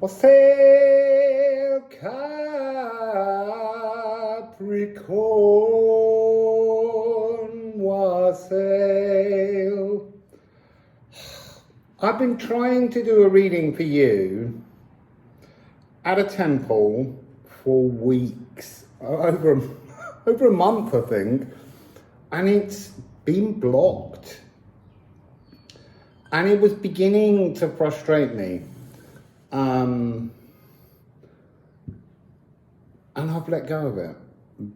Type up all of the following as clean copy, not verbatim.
Wassail, Capricorn, wassail. I've been trying to do a reading for you at a temple for weeks, over a month, I think, and it's been blocked. And it was beginning to frustrate me. And I've let go of it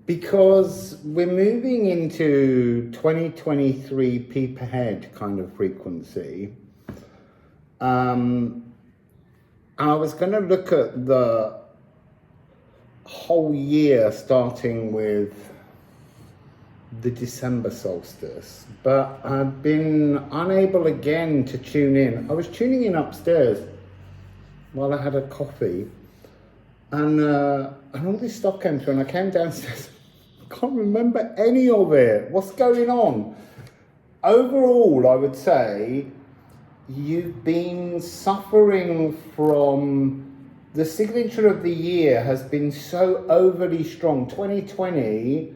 because we're moving into 2023 peep ahead kind of frequency. And I was going to look at the whole year starting with the December solstice, but I've been unable again to tune in. I was tuning in upstairs while I had a coffee, and all this stuff came through, and I came downstairs. I can't remember any of it. What's going on? Overall, I would say you've been suffering from the signature of the year has been so overly strong. 2020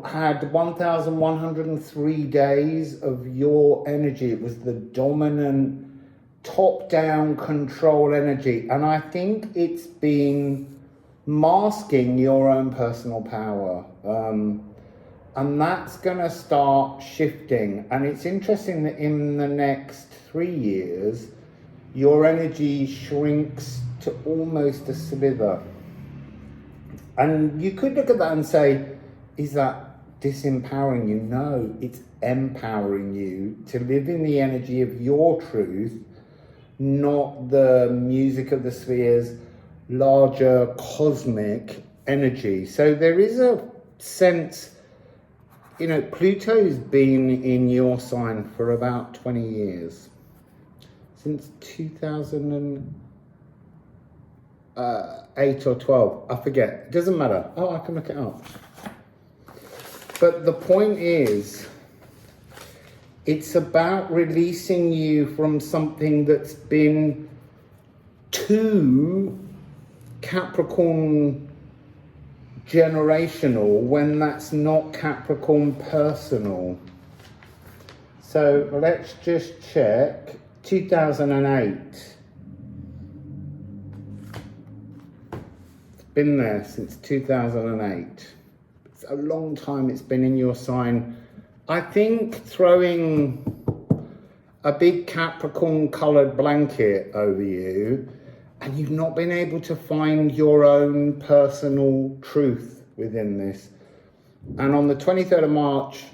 had 1,103 days of your energy. It was the dominant top-down control energy, and I think it's been masking your own personal power, and that's going to start shifting. And it's interesting that in the next 3 years your energy shrinks to almost a slither, and you could look at that and say, is that disempowering you? No, it's empowering you to live in the energy of your truth, not the music of the spheres, larger cosmic energy. So there is a sense, Pluto's been in your sign for about 20 years, since 2008 or 12, I forget, it doesn't matter. Oh, I can look it up. But the point is, it's about releasing you from something that's been too Capricorn generational when that's not Capricorn personal. So let's just check. 2008. It's been there since 2008. It's a long time it's been in your sign. I think throwing a big Capricorn coloured blanket over you, and you've not been able to find your own personal truth within this. And on the 23rd of March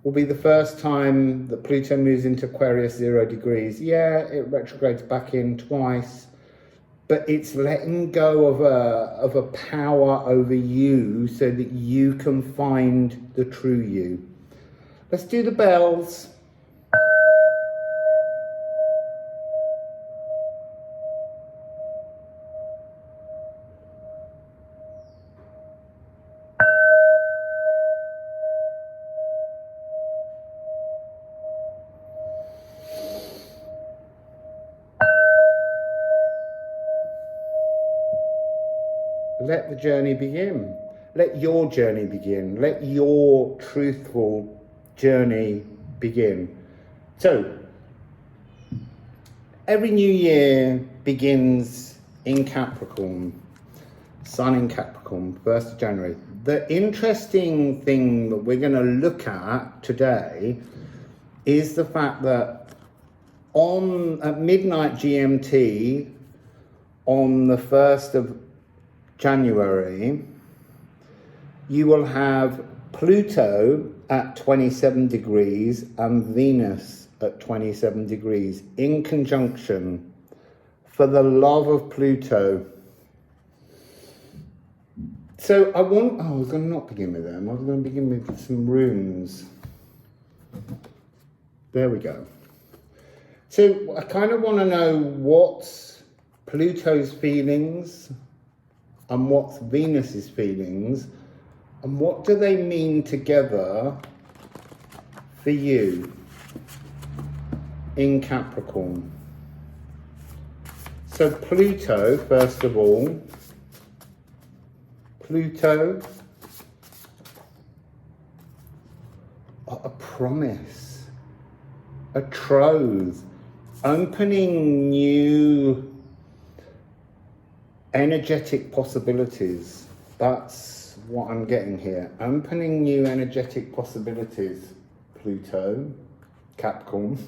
will be the first time that Pluto moves into Aquarius 0 degrees. Yeah, it retrogrades back in twice, but it's letting go of a power over you so that you can find the true you. Let's do the bells. Let the journey begin. Let your journey begin. Let your truthful journey begin. So, every new year begins in Capricorn, Sun in Capricorn, 1st of January. The interesting thing that we're going to look at today is the fact that at midnight GMT on the 1st of January, you will have Pluto at 27 degrees and Venus at 27 degrees in conjunction for the love of Pluto. So I was going to not begin with them. I was going to begin with some runes. There we go. So I kind of want to know what's Pluto's feelings and what's Venus's feelings, and what do they mean together for you in Capricorn. So Pluto, first of all, Pluto, a promise, a troth, opening new energetic possibilities. That's what I'm getting here. Opening new energetic possibilities, Pluto, Capricorn.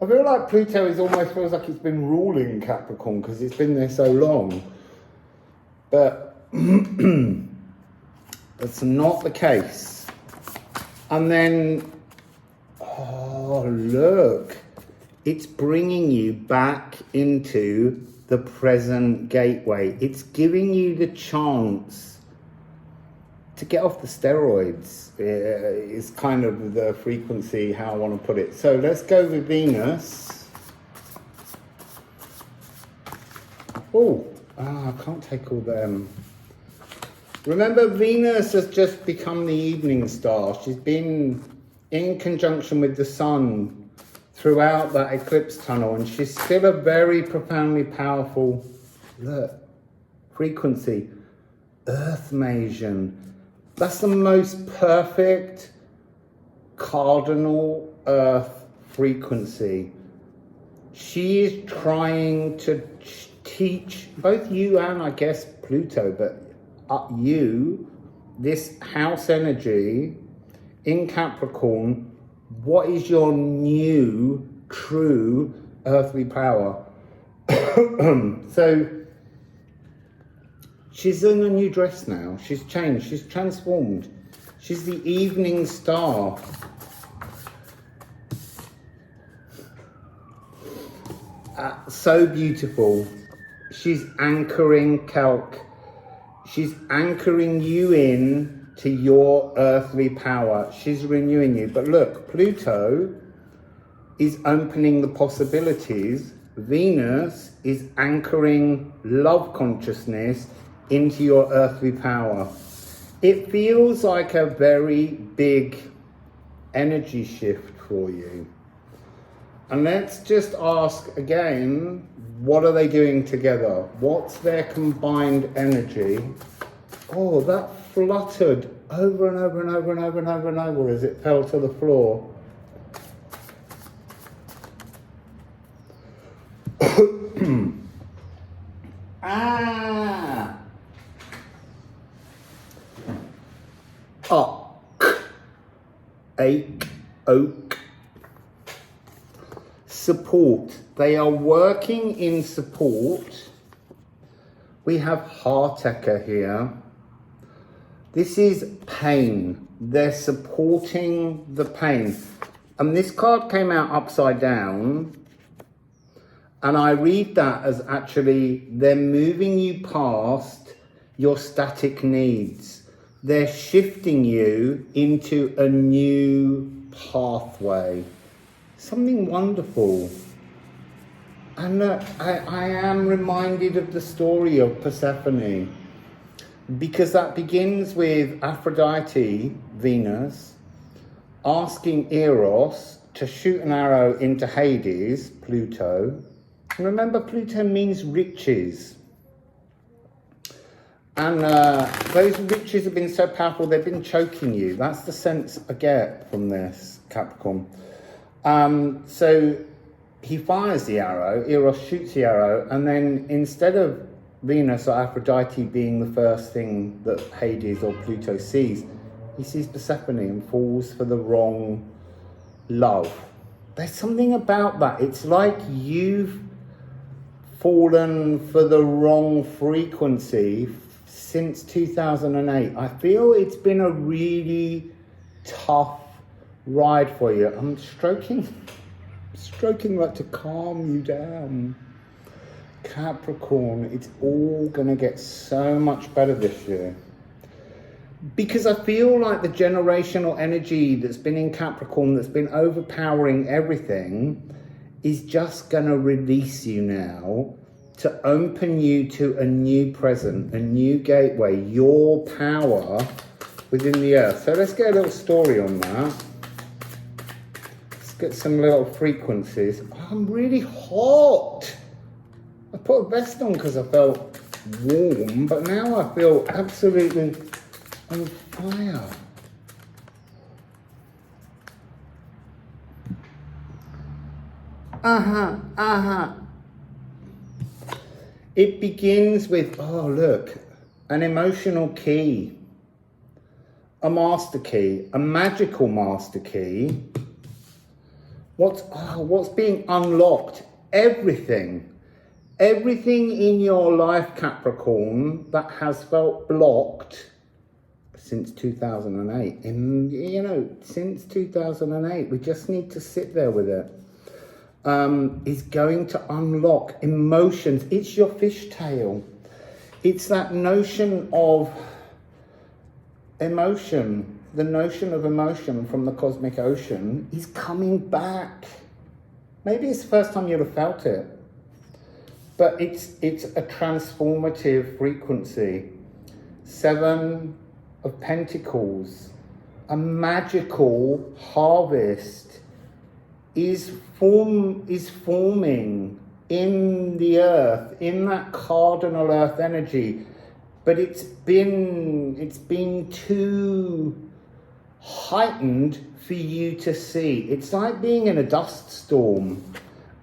I feel like Pluto is almost feels like it's been ruling Capricorn because it's been there so long. But that's not the case. And then, oh look, it's bringing you back into the present gateway. It's giving you the chance to get off the steroids. Is kind of the frequency, how I want to put it. So let's go with Venus. I can't take all them. Remember, Venus has just become the evening star. She's been in conjunction with the sun throughout that eclipse tunnel, and she's still a very profoundly powerful, look, frequency. Earth Masion. That's the most perfect cardinal Earth frequency. She is trying to teach both you and I guess Pluto, but you, this house energy in Capricorn, what is your new true earthly power? So she's in a new dress now. She's changed. She's transformed. She's the evening star. So beautiful. She's anchoring Calc. She's anchoring you in to your earthly power. She's renewing you. But look, Pluto is opening the possibilities. Venus is anchoring love consciousness into your earthly power. It feels like a very big energy shift for you. And let's just ask again, what are they doing together? What's their combined energy? Oh, that fluttered over and over and over and over and over and over as it fell to the floor. Ache, oak. Support. They are working in support. We have Heartacher here. This is pain. They're supporting the pain. And this card came out upside down. And I read that as actually they're moving you past your static needs. They're shifting you into a new pathway. Something wonderful. And I am reminded of the story of Persephone, because that begins with Aphrodite, Venus, asking Eros to shoot an arrow into Hades, Pluto. And remember, Pluto means riches. And those riches have been so powerful, they've been choking you. That's the sense I get from this, Capricorn. So he fires the arrow, Eros shoots the arrow, and then instead of Venus or Aphrodite being the first thing that Hades or Pluto sees, he sees Persephone and falls for the wrong love. There's something about that. It's like you've fallen for the wrong frequency since 2008. I feel it's been a really tough ride for you. I'm stroking like to calm you down. Capricorn, it's all gonna get so much better this year. Because I feel like the generational energy that's been in Capricorn, that's been overpowering everything, is just gonna release you now to open you to a new present, a new gateway, your power within the earth. So let's get a little story on that. Let's get some little frequencies. I'm really hot. I put a vest on because I felt warm, but now I feel absolutely on fire. It begins with, oh look, an emotional key, a master key, a magical master key. What's being unlocked? Everything in your life, Capricorn, that has felt blocked since 2008. Since 2008, we just need to sit there with it. Is going to unlock emotions. It's your fishtail. It's that notion of emotion. The notion of emotion from the cosmic ocean is coming back. Maybe it's the first time you'd have felt it. But it's a transformative frequency. 7 of Pentacles. A magical harvest is forming in the earth, in that cardinal earth energy, but it's been too heightened for you to see. It's like being in a dust storm,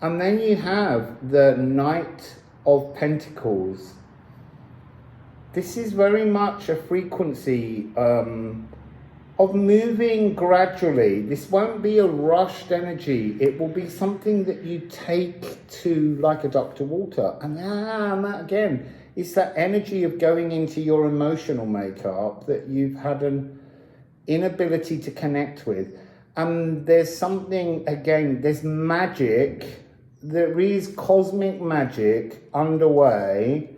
and then you have the Knight of Pentacles. This is very much a frequency of moving gradually. This won't be a rushed energy. It will be something that you take to like a duck to water. And that again, it's that energy of going into your emotional makeup that you've had an inability to connect with. And there's something, again, there's magic, there is cosmic magic underway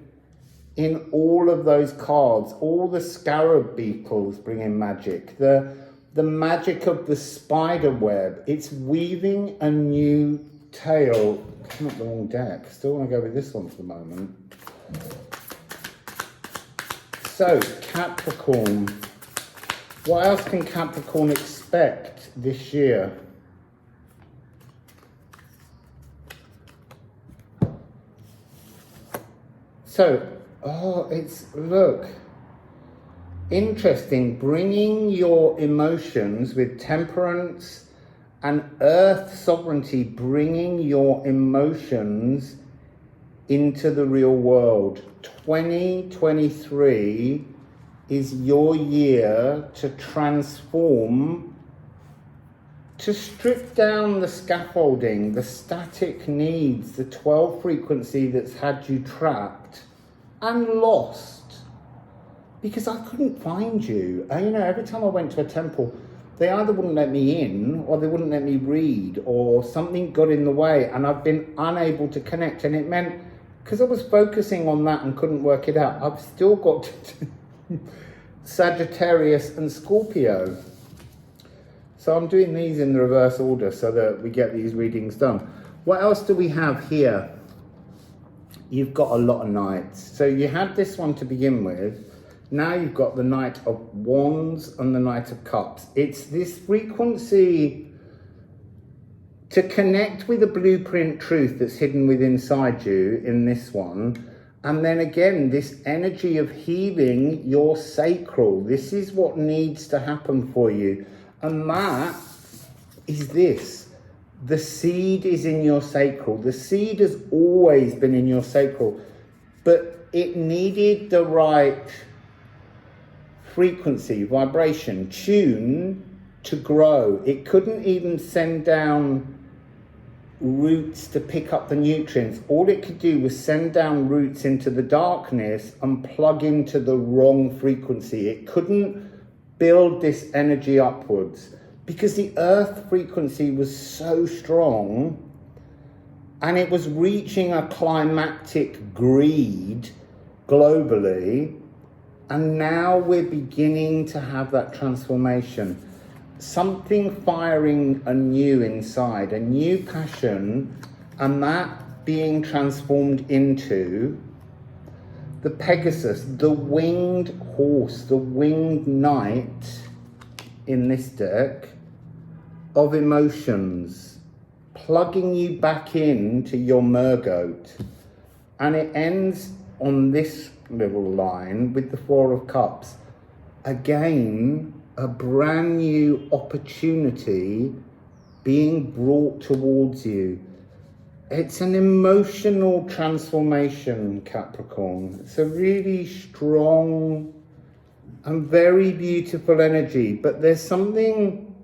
in all of those cards. All the scarab beetles bring in magic. The magic of the spider web. It's weaving a new tale. Come up the wrong deck. Still want to go with this one for the moment. So, Capricorn. What else can Capricorn expect this year? So, look, interesting, bringing your emotions with temperance and earth sovereignty, bringing your emotions into the real world. 2023 is your year to transform, to strip down the scaffolding, the static needs, the 12 frequency that's had you trapped and lost, because I couldn't find you. And every time I went to a temple, they either wouldn't let me in or they wouldn't let me read, or something got in the way, and I've been unable to connect. And it meant, because I was focusing on that and couldn't work it out, I've still got Sagittarius and Scorpio. So I'm doing these in the reverse order so that we get these readings done. What else do we have here? You've got a lot of knights. So you had this one to begin with. Now you've got the Knight of Wands and the Knight of Cups. It's this frequency to connect with a blueprint truth that's hidden within inside you in this one. And then again, this energy of healing your sacral. This is what needs to happen for you. And that is this. The seed is in your sacral. The seed has always been in your sacral, but it needed the right frequency, vibration, tune to grow. It couldn't even send down roots to pick up the nutrients. All it could do was send down roots into the darkness and plug into the wrong frequency. It couldn't build this energy upwards, because the earth frequency was so strong and it was reaching a climactic greed globally. And now we're beginning to have that transformation. Something firing anew inside, a new passion, and that being transformed into the Pegasus, the winged horse, the winged knight in this deck of emotions, plugging you back into your mergoat. And it ends on this little line with the Four of Cups. Again, a brand new opportunity being brought towards you. It's an emotional transformation, Capricorn. It's a really strong and very beautiful energy. But there's something,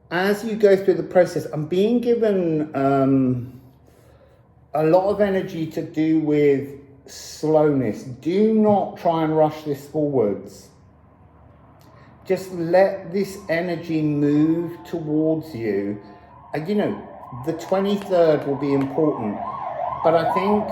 as you go through the process, I'm being given a lot of energy to do with slowness. Do not try and rush this forwards. Just let this energy move towards you. And you know, the 23rd will be important, but I think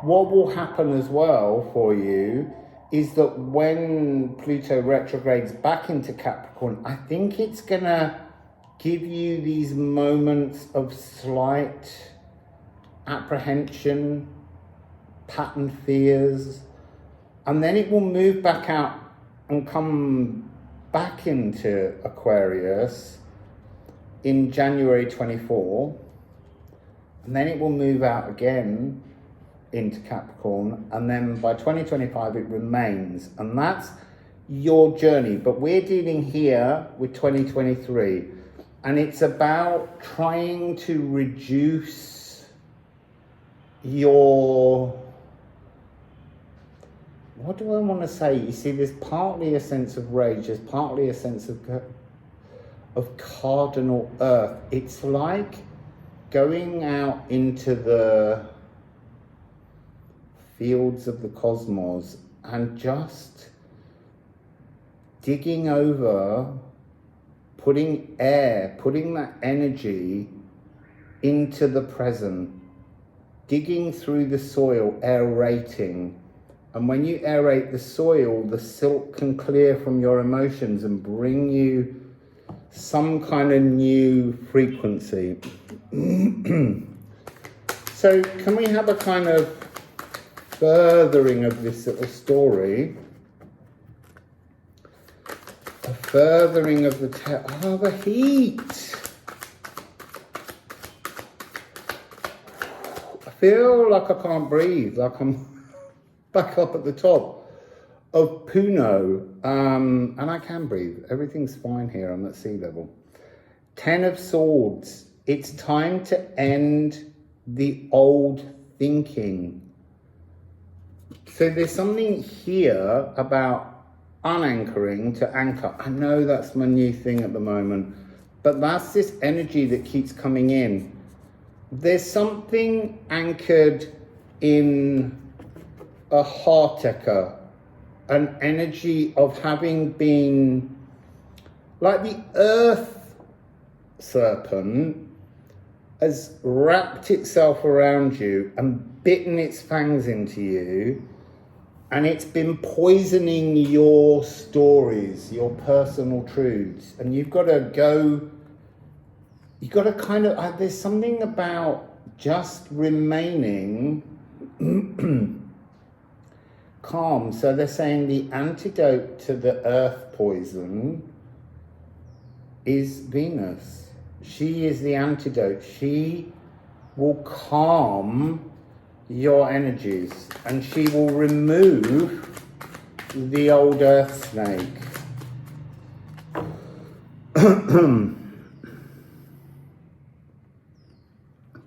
what will happen as well for you is that when Pluto retrogrades back into Capricorn, I think it's gonna give you these moments of slight apprehension, pattern fears, and then it will move back out and come back into Aquarius in January 24, and then it will move out again into Capricorn, and then by 2025 it remains, and that's your journey. But we're dealing here with 2023, and it's about trying to reduce your, what do I want to say? You see, there's partly a sense of rage, there's partly a sense of cardinal earth. It's like going out into the fields of the cosmos and just digging over, putting that energy into the present, digging through the soil, aerating. And when you aerate the soil, the silt can clear from your emotions and bring you some kind of new frequency. So can we have a kind of furthering of this little story? A furthering of the the heat. I feel like I can't breathe, like I'm back up at the top of Puno, and I can breathe. Everything's fine here. I'm at sea level. 10 of Swords. It's time to end the old thinking. So there's something here about unanchoring to anchor. I know that's my new thing at the moment, but that's this energy that keeps coming in. There's something anchored in a heartacher, an energy of having been like the earth serpent has wrapped itself around you and bitten its fangs into you, and it's been poisoning your stories, your personal truths, and you've got to kind of, there's something about just remaining calm. So they're saying the antidote to the earth poison is Venus. She is the antidote. She will calm your energies, and she will remove the old earth snake.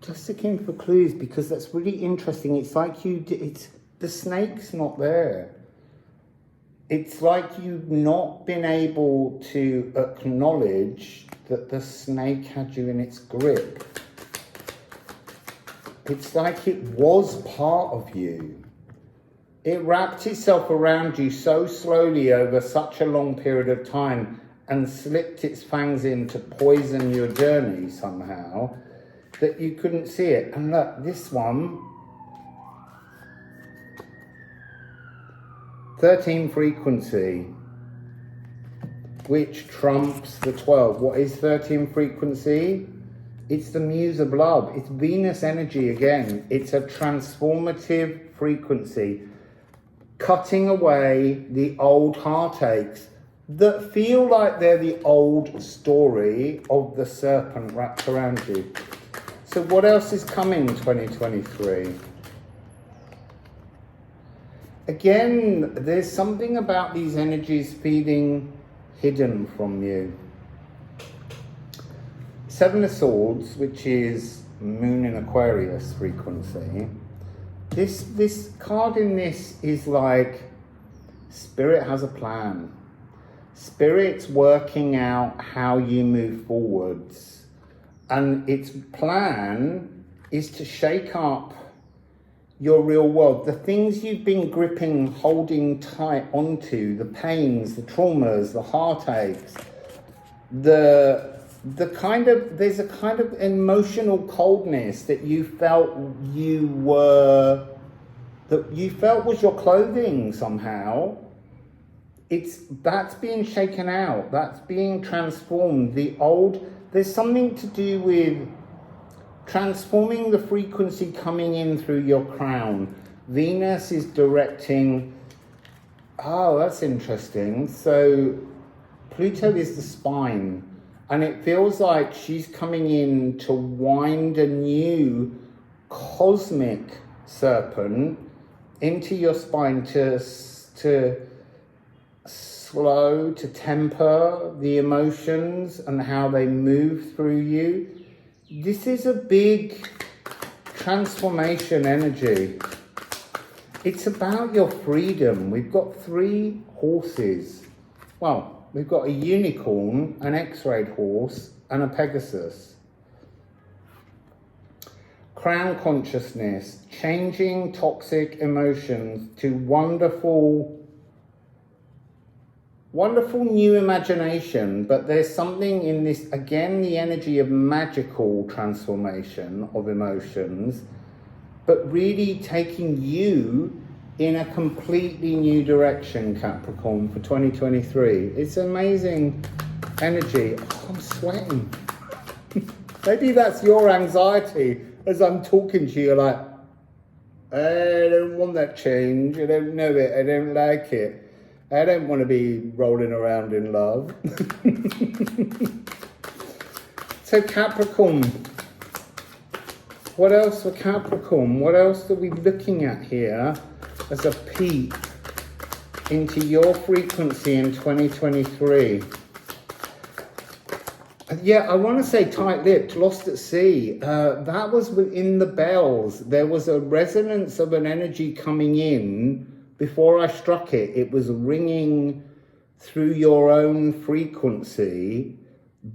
Just looking for clues, because that's really interesting. It's like the snake's not there. It's like you've not been able to acknowledge that the snake had you in its grip. It's like it was part of you. It wrapped itself around you so slowly over such a long period of time and slipped its fangs in to poison your journey somehow that you couldn't see it. And look, this one, 13 frequency, which trumps the 12. What is 13 frequency? It's the muse of love. It's Venus energy again. It's a transformative frequency, cutting away the old heartaches. that feel like they're the old story of the serpent wrapped around you. So what else is coming 2023? Again, there's something about these energies feeling hidden from you. Seven of Swords, which is Moon in Aquarius frequency. This card in this is like Spirit has a plan. Spirit's working out how you move forwards. And its plan is to shake up your real world. The things you've been gripping, holding tight onto, the pains, the traumas, the heartaches, there's a kind of emotional coldness that you felt was your clothing somehow. That's being shaken out, that's being transformed. There's something to do with transforming the frequency coming in through your crown. Venus is directing, oh, that's interesting. So Pluto is the spine, and it feels like she's coming in to wind a new cosmic serpent into your spine to slow, to temper the emotions and how they move through you. This is a big transformation energy. It's about your freedom. We've got 3 horses. Well, we've got a unicorn, an X-rayed horse, and a Pegasus. Crown consciousness, changing toxic emotions to wonderful new imagination. But there's something in this, again, the energy of magical transformation of emotions, but really taking you in a completely new direction, Capricorn, for 2023. It's amazing energy. Oh, I'm sweating. Maybe that's your anxiety as I'm talking to you, like, I don't want that change, I don't know it, I don't like it. I don't want to be rolling around in love. So Capricorn, what else for Capricorn? What else are we looking at here as a peek into your frequency in 2023? Yeah, I want to say tight-lipped, lost at sea. That was within the bells. There was a resonance of an energy coming in. Before I struck it, it was ringing through your own frequency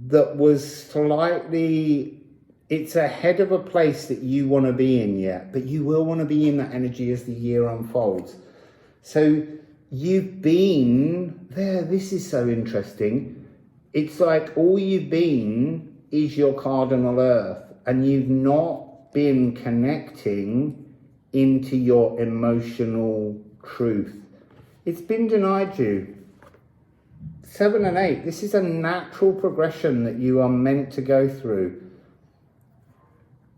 that was slightly, it's ahead of a place that you want to be in yet, but you will want to be in that energy as the year unfolds. So you've been there. This is so interesting. It's like all you've been is your cardinal earth, and you've not been connecting into your emotional truth. It's been denied you. 7 and 8, this is a natural progression that you are meant to go through.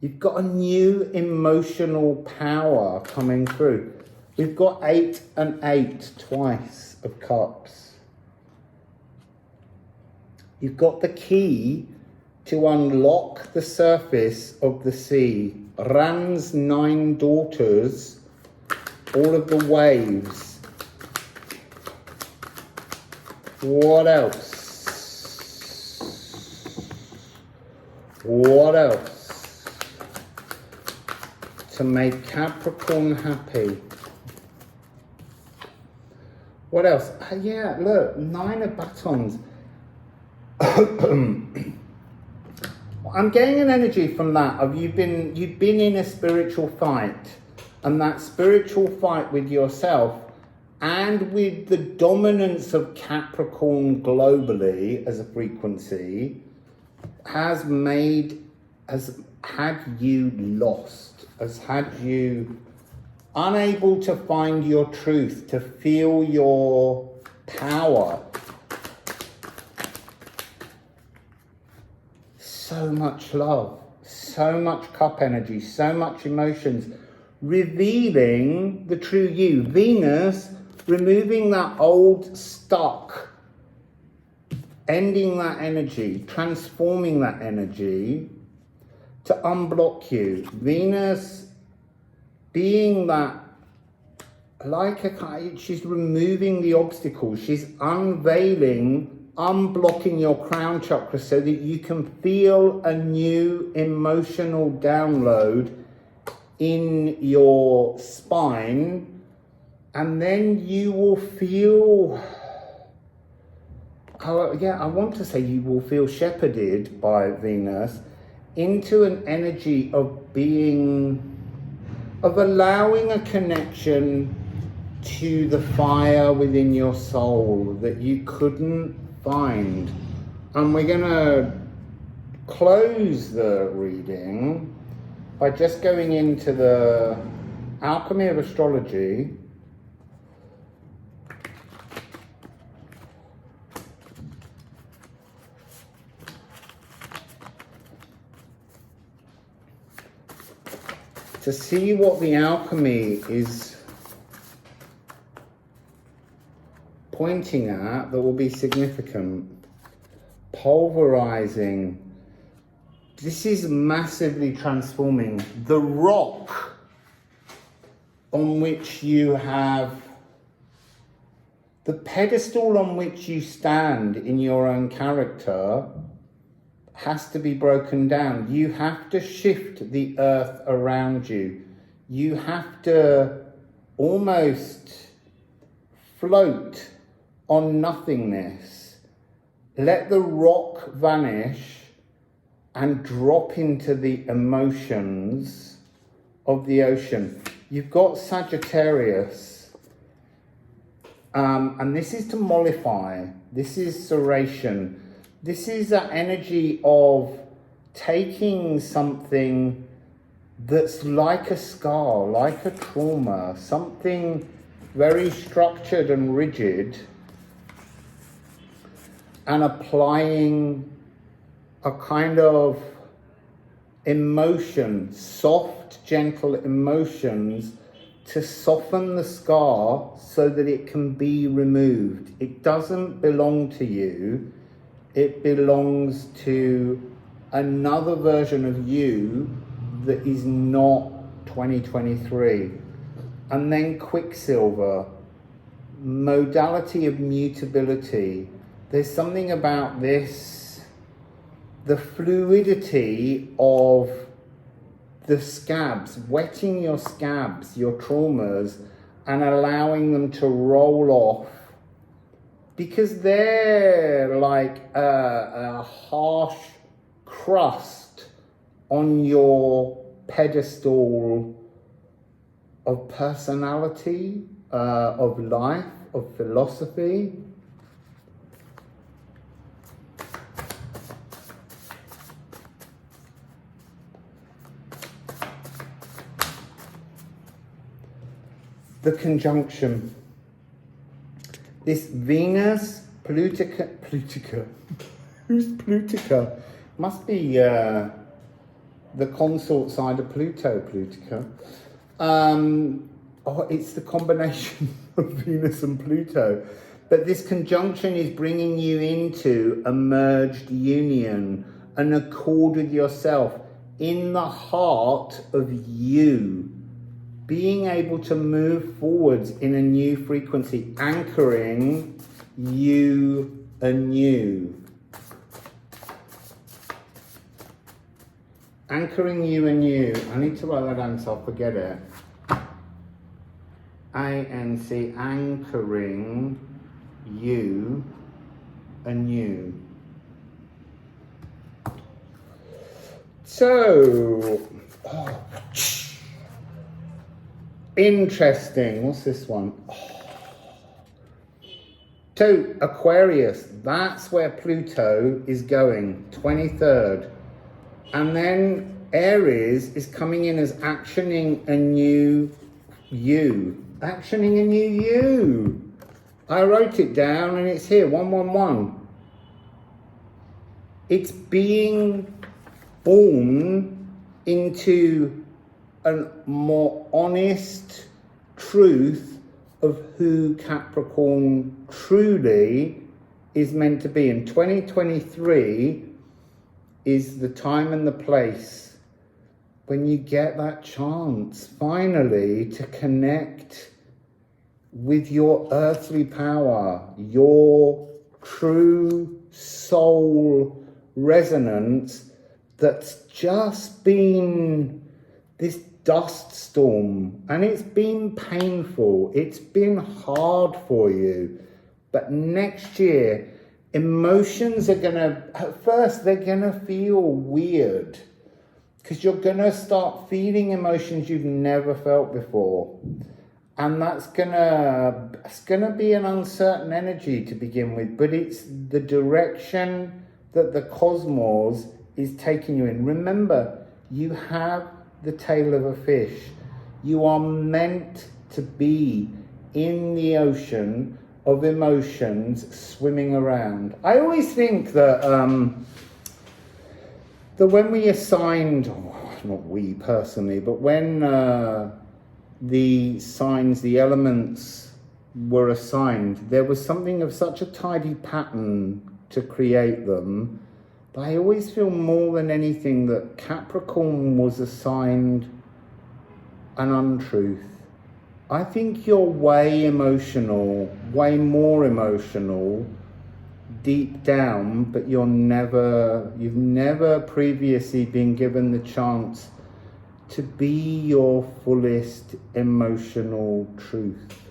You've got a new emotional power coming through. We've got 8 and 8 twice of cups. You've got the key to unlock the surface of the sea. Ran's 9 daughters, all of the waves. What else? What else to make Capricorn happy? What else? Yeah, look, 9 of batons. I'm getting an energy from that of you've been in a spiritual fight, and that spiritual fight with yourself and with the dominance of Capricorn globally as a frequency has had you lost, has had you unable to find your truth, to feel your power. So much love, so much cup energy, so much emotions, revealing the true you. Venus, removing that old stuck ending that energy, transforming that energy to unblock you. Venus being that, like she's removing the obstacles, she's unveiling, unblocking your crown chakra so that you can feel a new emotional download in your spine, and then you will feel, I want to say you will feel shepherded by Venus into an energy of being, of allowing a connection to the fire within your soul that you couldn't find. And we're going to close the reading by just going into the Alchemy of Astrology. To see what the alchemy is pointing at that will be significant. Pulverizing. This is massively transforming. The rock on which you have, the pedestal on which you stand in your own character has to be broken down. You have to shift the earth around you. You have to almost float on nothingness. Let the rock vanish and drop into the emotions of the ocean. You've got Sagittarius, and this is to mollify. This is serration. This is that energy of taking something that's like a scar, like a trauma, something very structured and rigid, and applying a kind of emotion, soft, gentle emotions to soften the scar so that it can be removed. It doesn't belong to you. It belongs to another version of you that is not 2023. And then Quicksilver, modality of mutability. There's something about this, the fluidity of the scabs, wetting your scabs, your traumas, and allowing them to roll off, because they're like a harsh crust on your pedestal of personality, of life, of philosophy. The conjunction. This Venus, Plutica. Who's Plutica? Must be the consort side of Pluto, Plutica. It's the combination of Venus and Pluto. But this conjunction is bringing you into a merged union, an accord with yourself, in the heart of you. Being able to move forwards in a new frequency, anchoring you anew. Anchoring you anew. I need to write that down so I'll forget it. ANC, anchoring you anew. So, interesting. What's this one? So, Aquarius, that's where Pluto is going, 23rd. And then Aries is coming in as actioning a new you. Actioning a new you. I wrote it down and it's here, 111. It's being born into a more honest truth of who Capricorn truly is meant to be. And 2023 is the time and the place when you get that chance, finally, to connect with your earthly power, your true soul resonance that's just been this dust storm, and it's been painful, it's been hard for you. But next year, emotions are gonna, at first they're gonna feel weird, because you're gonna start feeling emotions you've never felt before. And it's gonna be an uncertain energy to begin with, but it's the direction that the cosmos is taking you in. Remember, you have the tail of a fish. You are meant to be in the ocean of emotions swimming around. I always think that when we assigned, not we personally, but when the signs, the elements were assigned, there was something of such a tidy pattern to create them. But I always feel more than anything that Capricorn was assigned an untruth. I think you're way emotional, way more emotional deep down, but you've never previously been given the chance to be your fullest emotional truth.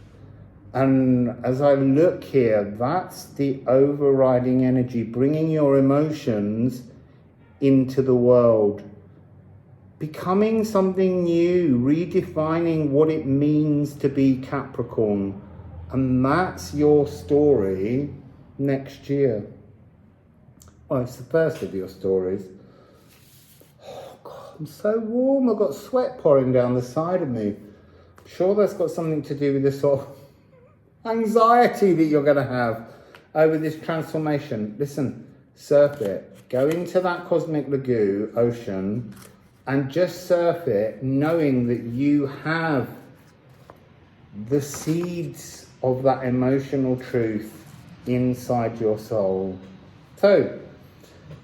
And as I look here, that's the overriding energy, bringing your emotions into the world, becoming something new, redefining what it means to be Capricorn. And that's your story next year. Well, it's the first of your stories. Oh God, I'm so warm. I've got sweat pouring down the side of me. I'm sure that's got something to do with the sort of anxiety that you're going to have over this transformation. Listen, surf it. Go into that cosmic lagoon, ocean, and just surf it, knowing that you have the seeds of that emotional truth inside your soul. So,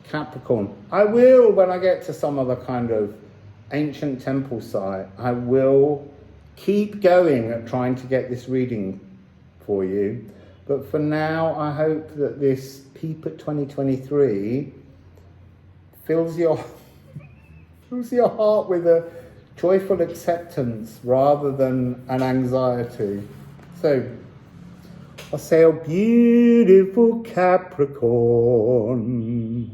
Capricorn, I will, when I get to some other kind of ancient temple site, I will keep going at trying to get this reading for you. But for now, I hope that this Peep at 2023 fills your heart with a joyful acceptance rather than an anxiety. So, Wassail, beautiful Capricorn.